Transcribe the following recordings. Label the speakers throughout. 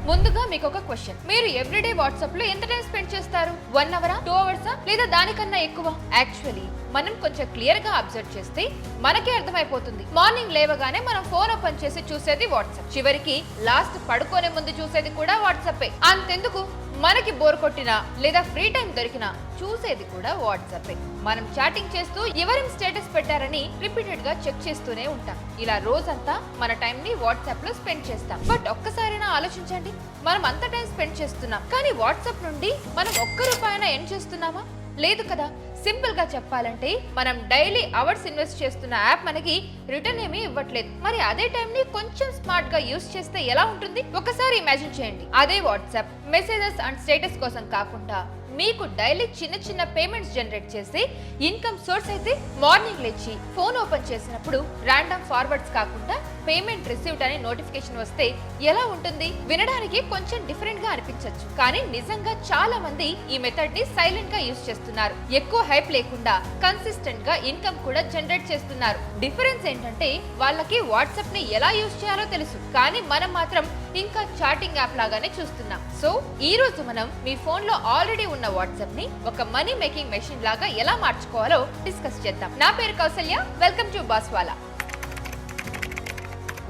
Speaker 1: ముందుగా మీకు ఒక క్వశ్చన్, మీరు ఎవ్రీడే వాట్సాప్ లో ఎంత టైం స్పెండ్ చేస్తారు? 1 అవరా, 2 అవర్సా, లేదా దానికన్నా ఎక్కువ? యాక్చువల్లీ మనం కొంచెం క్లియర్ గా అబ్జర్వ్ చేస్తే మనకే అర్థమైపోతుంది. మార్నింగ్ లేవగానే మనం ఫోన్ ఓపెన్ చేసి చూసేది వాట్సాప్, చివరికి లాస్ట్ పడుకోనే ముందు చూసేది కూడా వాట్సాపే. అంతెందుకు, మనకి బోర్ కొట్టినా లేదా ఫ్రీ టైం దొరికినా చూసేది కూడా వాట్సాపే. మనం చాటింగ్ చేస్తూ ఎవరేం స్టేటస్ పెట్టారని రిపీటెడ్ గా చెక్ చేస్తూనే ఉంటాం. ఇలా రోజంతా మన టైం ని వాట్సాప్ లో స్పెండ్ చేస్తాం. బట్ ఒక్కసారైనా ఆలోచించండి, మనం అంత టైం స్పెండ్ చేస్తున్నాం, కానీ వాట్సాప్ నుండి మనం ఒక్క రూపాయన ఎర్న్ చేస్తున్నామా? లేదు కదా. సింపుల్ గా చెప్పాలంటే మనం డైలీ అవర్స్ ఇన్వెస్ట్ చేస్తున్న యాప్ మనకి రిటర్న్ ఏమీ ఇవ్వట్లేదు. మరి అదే టైం ని కొంచెం స్మార్ట్ గా యూస్ చేస్తే ఎలా ఉంటుంది? ఒకసారి ఇమాజిన్ చేయండి. అదే వాట్సాప్ మెసేజెస్ అండ్ స్టేటస్ కోసం కాకుండా మీకు డైలీ చిన్న చిన్న పేమెంట్స్ జనరేట్ చేసి ఇన్కమ్ సోర్స్ అయితే, మార్నింగ్ లేచి ఫోన్ ఓపెన్ చేసినప్పుడు రాండమ్ ఫార్వర్డ్స్ కాకుండా పేమెంట్ రిసీవ్డ్ అనే నోటిఫికేషన్ వస్తే ఎలా ఉంటుంది? వినడానికి కొంచెం డిఫరెంట్ గా అనిపించవచ్చు, కానీ నిజంగా చాలా మంది ఈ మెథడ్ ని సైలెంట్ గా యూస్ చేస్తున్నారు. ఎక్కువ హైప్ లేకుండా కన్సిస్టెంట్ గా ఇన్కమ్ కూడా జనరేట్ చేస్తున్నారు. డిఫరెన్స్ ఏంటంటే వాళ్ళకి వాట్సాప్ ని ఎలా యూస్ చేయాలో తెలుసు, కానీ మనం మాత్రం ఇంకా చాటింగ్ యాప్ లాగానే చూస్తున్నాం. సో ఈ రోజు మనం మీ ఫోన్ లో ఆల్రెడీ ఉన్న వాట్సాప్ ని ఒక మనీ మేకింగ్ మెషిన్ లాగా ఎలా మార్చుకోవాలో డిస్కస్ చేద్దాం. నా పేరు కౌసల్య, వెల్కమ్ టు బాస్వాలా.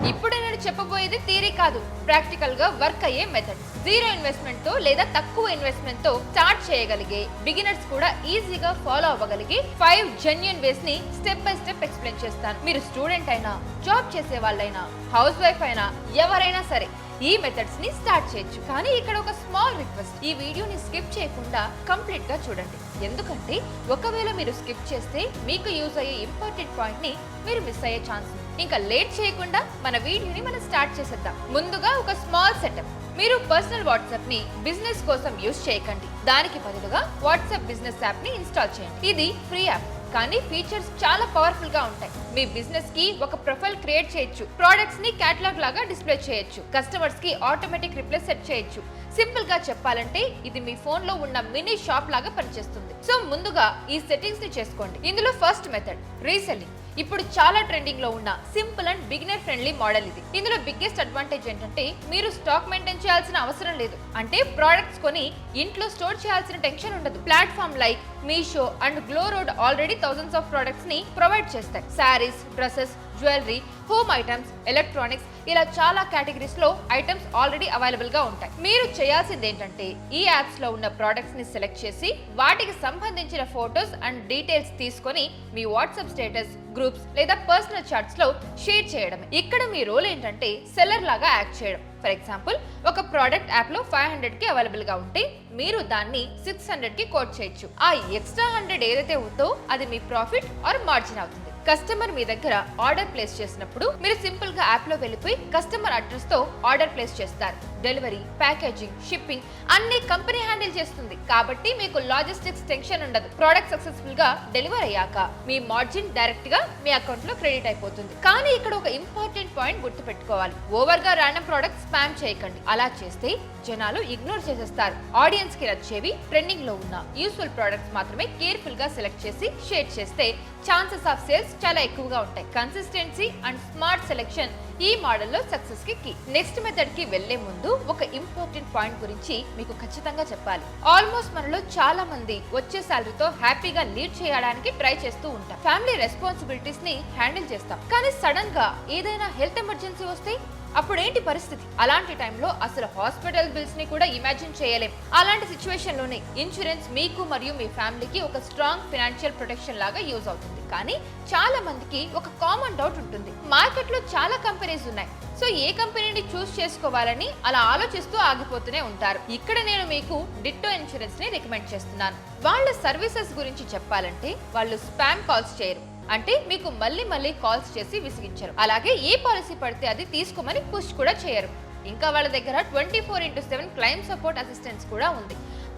Speaker 1: ఇప్పుడు నేను చెప్పబోయేది థియరీ కాదు, ప్రాక్టికల్ గా వర్క్ అయ్యే మెథడ్. జీరో ఇన్వెస్ట్మెంట్ తో లేదా తక్కువ ఇన్వెస్ట్మెంట్ తో స్టార్ట్ చేయగలిగే, బిగినర్స్ కూడా ఈజీగా ఫాలో అవ్వగలిగే 5 జెన్యూన్ వేస్ ని స్టెప్ బై స్టెప్ ఎక్స్ప్లెయిన్ చేస్తాను. మీరు స్టూడెంట్ అయినా, జాబ్ చేసే వాళ్ళైనా, హౌస్ వైఫ్ అయినా, ఎవరైనా సరే ఈ మెథడ్స్ ని స్టార్ట్ చేయొచ్చు. కానీ ఇక్కడ ఒక స్మాల్ రిక్వెస్ట్, ఈ వీడియోని స్కిప్ చేయకుండా కంప్లీట్ గా చూడండి. ఎందుకంటే ఒకవేళ మీరు స్కిప్ చేస్తే మీకు యూజ్ అయ్యే ఇంపార్టెంట్ పాయింట్ ని మీరు మిస్ అయ్యే ఛాన్స్. ఇంకా లేట్ చేయకుండా మన వీడియోని మనం స్టార్ట్ చేసేద్దాం. ముందుగా ఒక స్మాల్ సెటప్. మీరు పర్సనల్ వాట్సాప్ ని బిజినెస్ కోసం యూజ్ చేయకండి, దానికి బదులుగా వాట్సాప్ బిజినెస్ యాప్ ని ఇన్స్టాల్ చేయండి. ఇది ఫ్రీ యాప్, కానీ ఫీచర్స్ చాలా పవర్ఫుల్ గా ఉంటాయి. మీ బిజినెస్ కి ఒక ప్రొఫైల్ క్రియేట్ చేయొచ్చు, ప్రొడక్ట్స్ ని కేటలాగ్ లాగా డిస్ప్లే చేయొచ్చు, కస్టమర్స్ కి ఆటోమేటిక్ రిప్లై సెట్ చేయొచ్చు. సింపుల్ గా చెప్పాలంటే ఇది మీ ఫోన్ లో ఉన్న మినీ షాప్ లాగా పనిచేస్తుంది. సో ముందుగా ఈ సెట్టింగ్స్ ని చేసుకోండి. ఇందులో ఫస్ట్ మెథడ్ రీసెల్లింగ్. ఇప్పుడు చాలా ట్రెండింగ్ లో ఉన్న simple and beginner friendly model ఇది. ఇందులో బిగ్గెస్ట్ అడ్వాంటేజ్ ఏంటంటే మీరు స్టాక్ మెయింటైన్ చేయాల్సిన అవసరం లేదు. అంటే ప్రొడక్ట్స్ కొని ఇంట్లో స్టోర్ చేయాల్సిన టెన్షన్ ఉండదు. Platform like Meesho and glow road already thousands of products ని ప్రొవైడ్ చేస్తాయి. Saris, dresses, jewellery, home items, electronics, ఇలా చాలా కేటగిరీస్ లో ఐటమ్స్ ఆల్రెడీ అవైలబుల్ గా ఉంటాయి. మీరు చేయాల్సింది ఏంటంటే ఈ యాప్స్ లో ఉన్న ప్రొడక్ట్స్ ని సెలెక్ట్ చేసి వాటికి సంబంధించిన ఫోటోస్ అండ్ డీటెయిల్స్ తీసుకొని మీ వాట్సాప్ స్టేటస్, గ్రూప్స్ లేదా పర్సనల్ చాట్స్ లో షేర్ చేయడం. ఇక్కడ మీ రోల్ ఏంటంటే సెల్లర్ లాగా యాక్ట్ చేయడం. ఫర్ ఎగ్జాంపుల్, ఒక ప్రోడక్ట్ యాప్ లో 500 కి అవైలబుల్ గా ఉంటే మీరు దాన్ని 600 కి కోట్ చేయొచ్చు. ఆ ఎక్స్ట్రా 100 ఏదైతే ఉందో అది మీ ప్రాఫిట్ ఆర్ మార్జిన్ అవుతుంది. కస్టమర్ మీ దగ్గర ఆర్డర్ ప్లేస్ చేసినప్పుడు మీరు సింపుల్ గా యాప్ లో వెళ్ళిపోయి కస్టమర్ అడ్రస్ తో ఆర్డర్ ప్లేస్ చేస్తారు. డెలివరీ, ప్యాకేజింగ్, షిప్పింగ్ అన్ని కంపెనీ హ్యాండిల్ చేస్తుంది, కాబట్టి మీకు లాజిస్టిక్స్ టెన్షన్ ఉండదు. ప్రోడక్ట్ సక్సెస్ఫుల్ గా డెలివర్ అయ్యాక మీ మార్జిన్ డైరెక్ట్ గా మీ అకౌంట్ లో క్రెడిట్ అయిపోతుంది. కానీ ఇక్కడ ఒక ఇంపార్టెంట్ పాయింట్ గుర్తు పెట్టుకోవాలి, ఓవర్ గా ర్యాండమ్ ప్రోడక్ట్ స్పామ్ చేయకండి. అలా చేస్తే జనాలు ఇగ్నోర్ చేసేస్తారు. ఆడియన్స్ కి నచ్చేవి, ట్రెండింగ్ లో ఉన్న యూస్ఫుల్ ప్రొడక్ట్స్ మాత్రమే కేర్ఫుల్ గా సెలెక్ట్ చేసి షేర్ చేస్తే ఛాన్సెస్ ఆఫ్ సేల్స్ చాలా ఎక్కువగా ఉంటాయి. కన్సిస్టెన్సీ అండ్ స్మార్ట్ సెలెక్షన్ ఈ మోడల్లో సక్సెస్ కి కీ. నెక్స్ట్ మెథడ్ కి వెళ్లే ముందు ఒక ఇంపార్టెంట్ పాయింట్ గురించి మీకు ఖచ్చితంగా చెప్పాలి. ఆల్మోస్ట్ మనలో చాలా మంది వచ్చే సాలరీతో హ్యాపీగా లీడ్ చేయడానికి ట్రై చేస్తూ ఉంటాం. ఫ్యామిలీ రెస్పాన్సిబిలిటీస్ ని హ్యాండిల్ చేస్తాం, కానీ సడన్ గా ఏదైనా హెల్త్ ఎమర్జెన్సీ వస్తే అప్పుడు ఏంటి పరిస్థితి? అలాంటి టైంలో అసలు హాస్పిటల్ బిల్స్ ని కూడా ఇమాజిన్ చేయలేం. అలాంటి సిచ్యువేషన్ లోనే ఇన్సూరెన్స్ మీకు మరియు మీ ఫ్యామిలీకి ఒక స్ట్రాంగ్ ఫైనాన్షియల్ ప్రొటెక్షన్ లాగా యూజ్ అవుతుంది. కానీ చాలా మందికి ఒక కామన్ డౌట్ ఉంటుంది, మార్కెట్ లో చాలా కంపెనీస్ ఉన్నాయి, సో ఏ కంపెనీని చూస్ చేసుకోవాలని అలా ఆలోచిస్తూ ఆగిపోతూనే ఉంటారు. ఇక్కడ నేను మీకు డిట్టో ఇన్సూరెన్స్ ని రికమెండ్ చేస్తున్నాను. వాళ్ళ సర్వీసెస్ గురించి చెప్పాలంటే వాళ్ళు స్పామ్ కాల్స్ చేయరు, అంటే మీకు మళ్ళీ కాల్స్ చేసి విసిగించరు. అలాగే ఏ పాలసీ పడితే అది తీసుకోమని పుష్ కూడా చేయరు. ఇంకా వాళ్ళ దగ్గర 24/7 క్లైమ్ సపోర్ట్ అసిస్టెన్స్ కూడా ఉంది.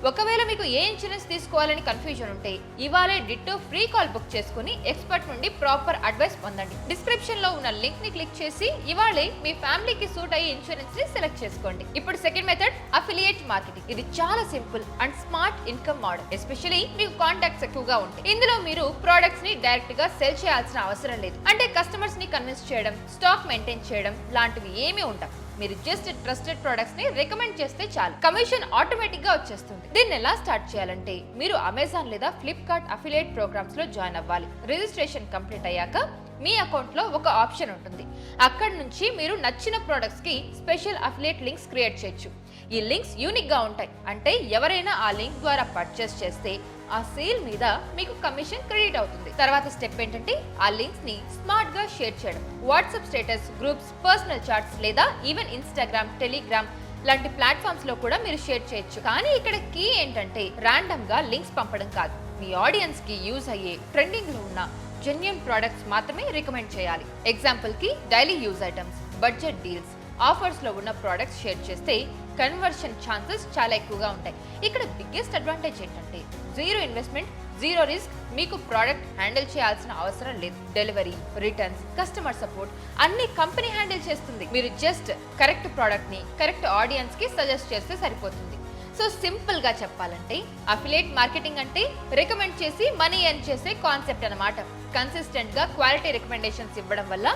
Speaker 1: ఒకవేళ మీకు ఏ ఇన్సూరెన్స్ తీసుకోవాలని కన్ఫ్యూజన్ ఉంటే ఇవాళే డిట్టో ఫ్రీ కాల్ బుక్ చేసుకుని ఎక్స్పర్ట్ నుండి ప్రాపర్ అడ్వైస్ పొందండి. డిస్క్రిప్షన్ లో ఉన్న లింక్ ని క్లిక్ చేసి ఇవాళే మీ ఫ్యామిలీకి సూట్ అయ్యే ఇన్సూరెన్స్ ని సెలెక్ట్ చేసుకోండి. ఇప్పుడు సెకండ్ మెథడ్ అఫిలియేట్ మార్కెటింగ్. ఇది చాలా simple and smart income model, especially మీకు కాంటాక్ట్స్ ఎక్కువగా ఉంటాయి. ఇందులో మీరు ప్రొడక్ట్స్ ని డైరెక్ట్ గా సెల్ చేయాల్సిన అవసరం లేదు. అంటే కస్టమర్స్ ని కన్విన్స్ చేయడం, స్టాక్ మెయింటైన్ చేయడం లాంటివి ఏమీ ఉండవు. మీరు జస్ట్ ట్రస్టెడ్ ప్రొడక్ట్స్ ని రికమెండ్ చేస్తే చాలు, కమిషన్ ఆటోమేటిక్ గా వచ్చేస్తుంది. దీన్ని ఎలా స్టార్ట్ చేయాలంటే మీరు అమెజాన్ లేదా ఫ్లిప్కార్ట్ అఫిలియేట్ ప్రోగ్రామ్స్ లో జాయిన్ అవ్వాలి. రిజిస్ట్రేషన్ కంప్లీట్ అయ్యాక మీ అకౌంట్ లో ఒక ఆప్షన్ ఉంటుంది. అక్కడ నుంచి మీరు నచ్చిన ప్రొడక్ట్స్ కి స్పెషల్ అఫిలియేట్ లింక్స్ క్రియేట్ చేయొచ్చు. ఈ లింక్స్ యూనిక్ గా ఉంటాయి. అంటే ఎవరైనా ఆ లింక్ ద్వారా పర్చేస్ చేస్తే ఆ సేల్ మీద మీకు కమిషన్ క్రెడిట్ అవుతుంది. తర్వాత స్టెప్ ఏంటంటే ఆ లింక్స్ ని స్మార్ట్ గా షేర్ చేయడం. WhatsApp status, groups, personal chats లేదా ఈవెన్ ఇన్స్టాగ్రామ్, టెలిగ్రామ్ లాంటి ప్లాట్ఫామ్స్ లో కూడా మీరు షేర్ చేయొచ్చు. కానీ ఇక్కడ కీ ఏంటంటే ర్యాండమ్ గా లింక్స్ పంపడం కాదు. మీ ఆడియన్స్ కి యూజ్ అయ్యే ట్రెండింగ్ లో ఉన్న జెన్యూన్ ప్రొడక్ట్స్ మాత్రమే రికమెండ్ చేయాలి. ఎగ్జాంపుల్ కి daily use items, budget deals, offers లో ఉన్న ప్రొడక్ట్స్ షేర్ చేస్తే కన్వర్షన్ ఛాన్సెస్ చాలా ఎక్కువగా ఉంటాయి. ఇక్కడ బిగ్గెస్ట్ అడ్వాంటేజ్ ఏంటంటే జీరో ఇన్వెస్ట్మెంట్, జీరో రిస్క్. మీకు ప్రోడక్ట్ హ్యాండిల్ చేయాల్సిన అవసరం లేదు. డెలివరీ, రిటర్న్స్, కస్టమర్ సపోర్ట్ అన్ని కంపెనీ హ్యాండిల్ చేస్తుంది. మీరు జస్ట్ కరెక్ట్ ప్రోడక్ట్ ని కరెక్ట్ ఆడియన్స్ కి సజెస్ట్ చేస్తే సరిపోతుంది. సో సింపుల్ గా చెప్పాలంటే అఫిలియేట్ మార్కెటింగ్ అంటే రికమెండ్ చేసి మనీ ఎర్న్ చేసే కాన్సెప్ట్ అన్నమాట. కన్సిస్టెంట్ గా క్వాలిటీ రికమెండేషన్స్ ఇవ్వడం వల్ల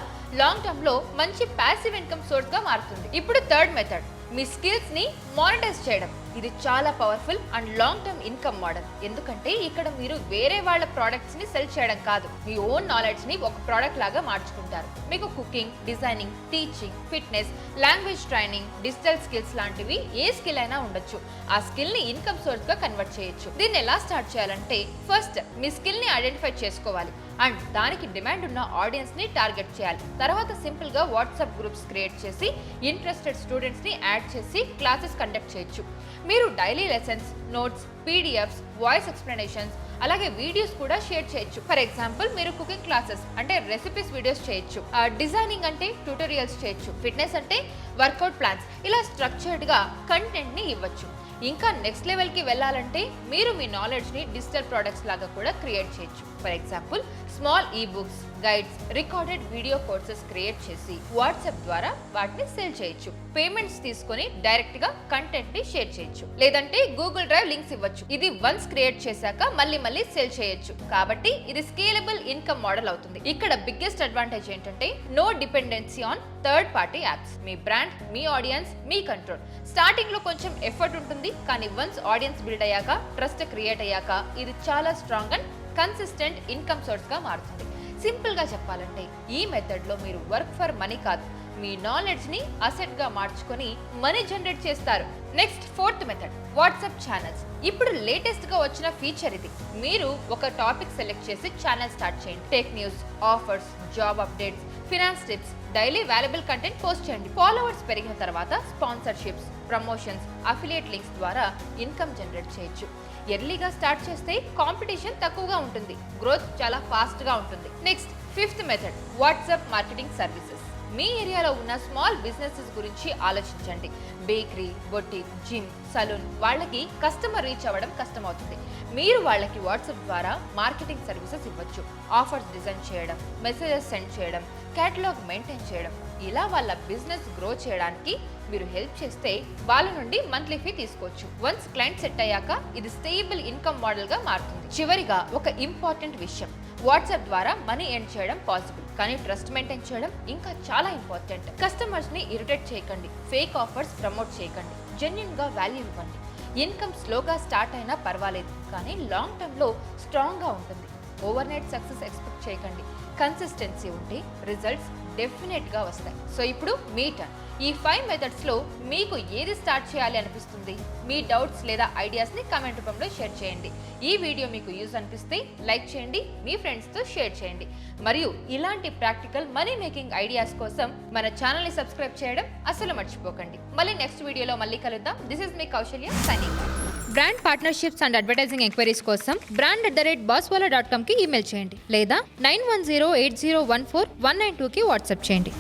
Speaker 1: లాంగ్ టర్మ్ లో మంచి ప్యాసివ్ ఇన్కమ్ సోర్స్ గా మారుతుంది. ఇప్పుడు థర్డ్ మెథడ్, మీ స్కిల్స్ ని మానిటైజ్ చేయడం. ఇది చాలా powerful and long term income model. ఎందుకంటే ఇక్కడ మీరు వేరే వాళ్ళ ప్రోడక్ట్స్ ని సెల్ చేయడం కాదు, మీ ఓన్ నాలెడ్జ్ ని ఒక ప్రోడక్ట్ లాగా మార్చుకుంటారు. మీకు cooking, designing, teaching, fitness, language training, digital skills లాంటివి ఏ స్కిల్ అయినా ఉండొచ్చు. ఆ స్కిల్ ని ఇన్కమ్ సోర్స్ గా కన్వర్ట్ చేయొచ్చు. దీన్ని ఎలా స్టార్ట్ చేయాలంటే ఫస్ట్ మీ స్కిల్ ని ఐడెంటిఫై చేసుకోవాలి అండ్ దానికి డిమాండ్ ఉన్న ఆడియన్స్ ని టార్గెట్ చేయాలి. తర్వాత సింపుల్ గా వాట్సాప్ గ్రూప్స్ క్రియేట్ చేసి ఇంట్రెస్టెడ్ స్టూడెంట్స్ ని యాడ్ చేసి క్లాసెస్ కండక్ట్ చేయొచ్చు. మీరు daily lessons, notes, PDFs, voice explanations అలాగే వీడియోస్ కూడా షేర్ చేయొచ్చు. ఫర్ ఎగ్జాంపుల్ మీరు కుకింగ్ క్లాసెస్ అంటే రెసిపీస్ వీడియోస్ చేయొచ్చు, డిజైనింగ్ అంటే ట్యూటోరియల్స్ చేయొచ్చు, ఫిట్నెస్ అంటే వర్కౌట్ ప్లాన్స్. ఇలా స్ట్రక్చర్డ్ గా కంటెంట్ ని ఇవ్వచ్చు. ఇంకా నెక్స్ట్ లెవెల్ కి వెళ్ళాలంటే మీరు మీ నాలెడ్జ్ ని డిజిటల్ ప్రొడక్ట్స్ లాగా కూడా క్రియేట్ చేయొచ్చు. ఫర్ ఎగ్జాంపుల్ స్మాల్ ఈ books, guides, recorded video courses create చేసి వాట్సాప్ ద్వారా వాటిని సేల్ చేయొచ్చు. పేమెంట్స్ తీసుకొని డైరెక్ట్ గా కంటెంట్ ని షేర్ చేయొచ్చు. లేదంటే గూగుల్ డ్రైవ్ లింక్స్ ఇవ్వచ్చు. ఇది వన్స్ క్రియేట్ చేశాక మళ్ళీ సేల్ చేయొచ్చు. కాబట్టి ఇది స్కేలబుల్ ఇన్కమ్ మోడల్ అవుతుంది. ఇక్కడ బిగ్గెస్ట్ అడ్వాంటేజ్ ఏంటంటే no dependency on third party apps. మీ బ్రాండ్, మీ ఆడియన్స్, మీ కంట్రోల్. స్టార్టింగ్ లో కొంచెం ఎఫర్ట్ ఉంటుంది, కానీ వన్స్ ఆడియన్స్ బిల్డ్ అయ్యాక, ట్రస్ట్ క్రియేట్ అయ్యాక ఇది చాలా strong and consistent income source గా మారుతుంది. సింపుల్ గా చెప్పాలంటే ఈ మెథడ్ లో మీరు వర్క్ ఫర్ మనీ కాదు, మీ నాలెడ్జ్ ని అసెట్ గా మార్చుకొని మనీ జనరేట్ చేస్తారు. Next fourth method, WhatsApp channels. ఇప్పుడు లేటెస్ట్ గా వచ్చిన ఫీచర్ ఇది. మీరు ఒక టాపిక్ సెలెక్ట్ చేసి ఛానల్ స్టార్ట్ చేయండి. Tech news, offers, job updates, finance tips, daily valuable content post చేయండి. ఫాలోవర్స్ పెరిగిన తర్వాత స్పాన్సర్షిప్స్, ప్రమోషన్స్, అఫిలియేట్ లింక్స్ ద్వారా ఇన్కమ్ జనరేట్ చేయొచ్చు. ఎర్లీగా స్టార్ట్ చేస్తే కాంపిటీషన్ తక్కువగా ఉంటుంది, గ్రోత్ చాలా ఫాస్ట్ గా ఉంటుంది. Next fifth method, WhatsApp marketing services. మీ ఏరియాలో ఉన్న స్మాల్ బిజినెసెస్ గురించి ఆలోచించండి. బేకరీ, బొటిక్, జిమ్, సలూన్ వాళ్ళకి కస్టమర్ రీచ్ అవ్వడం కష్టమవుతుంది. మీరు వాళ్ళకి వాట్సాప్ ద్వారా మార్కెటింగ్ సర్వీసెస్ ఇవ్వచ్చు. ఆఫర్స్ డిజైన్ చేయడం, మెసేజెస్ సెండ్ చేయడం, కేటలాగ్ మెయింటైన్ చేయడం. ఇలా వాళ్ళ బిజినెస్ గ్రో చేయడానికి మీరు హెల్ప్ చేస్తే వాళ్ళ నుండి మంత్లీ ఫీ తీసుకోవచ్చు. వన్స్ క్లయింట్ సెట్ అయ్యాక ఇది స్టేబుల్ ఇన్కమ్ మోడల్ గా మారుతుంది. చివరిగా ఒక ఇంపార్టెంట్ విషయం, వాట్సాప్ ద్వారా మనీ ఎర్న్ చేయడం పాసిబుల్, కానీ ట్రస్ట్ మెయింటైన్ చేయడం ఇంకా చాలా ఇంపార్టెంట్. కస్టమర్స్ ని ఇరిటేట్ చేయకండి, ఫేక్ ఆఫర్స్ ప్రమోట్ చేయకండి, జెన్యూన్ గా వాల్యూ ఇవ్వండి. ఇన్కమ్ స్లోగా స్టార్ట్ అయినా పర్వాలేదు, కానీ లాంగ్ టర్మ్ లో స్ట్రాంగ్ గా ఉంటుంది. ఓవర్ నైట్ సక్సెస్ ఎక్స్పెక్ట్ చేయకండి. కన్సిస్టెన్సీ ఉంటే రిజల్ట్స్ డెఫినెట్ గా వస్తాయి. సో ఇప్పుడు మీ టర్న్. ఈ 5 మెథడ్స్ లో మీకు ఏది స్టార్ట్ చేయాలి అనిపిస్తుంది? మీ డౌట్స్ లేదా ఐడియాస్ ని కామెంట్ రూపంలో షేర్ చేయండి. ఈ వీడియో మీకు యూజ్ అనిపిస్తే లైక్ చేయండి, మీ ఫ్రెండ్స్ తో షేర్ చేయండి. మరియు ఇలాంటి ప్రాక్టికల్ మనీ మేకింగ్ ఐడియాస్ కోసం మన ఛానల్ ని సబ్స్క్రైబ్ చేయడం అస్సలు మర్చిపోకండి. మళ్ళీ నెక్స్ట్ వీడియోలో మళ్ళీ కలుద్దాం. This is me Kausalya signing off. Brand partnerships and advertising enquiries కోసం brand@bosswala.com కి ఈమెయిల్ చేయండి లేదా 9108014192 కి వాట్సాప్ చేయండి.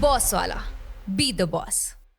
Speaker 2: Bosswala. Be the boss.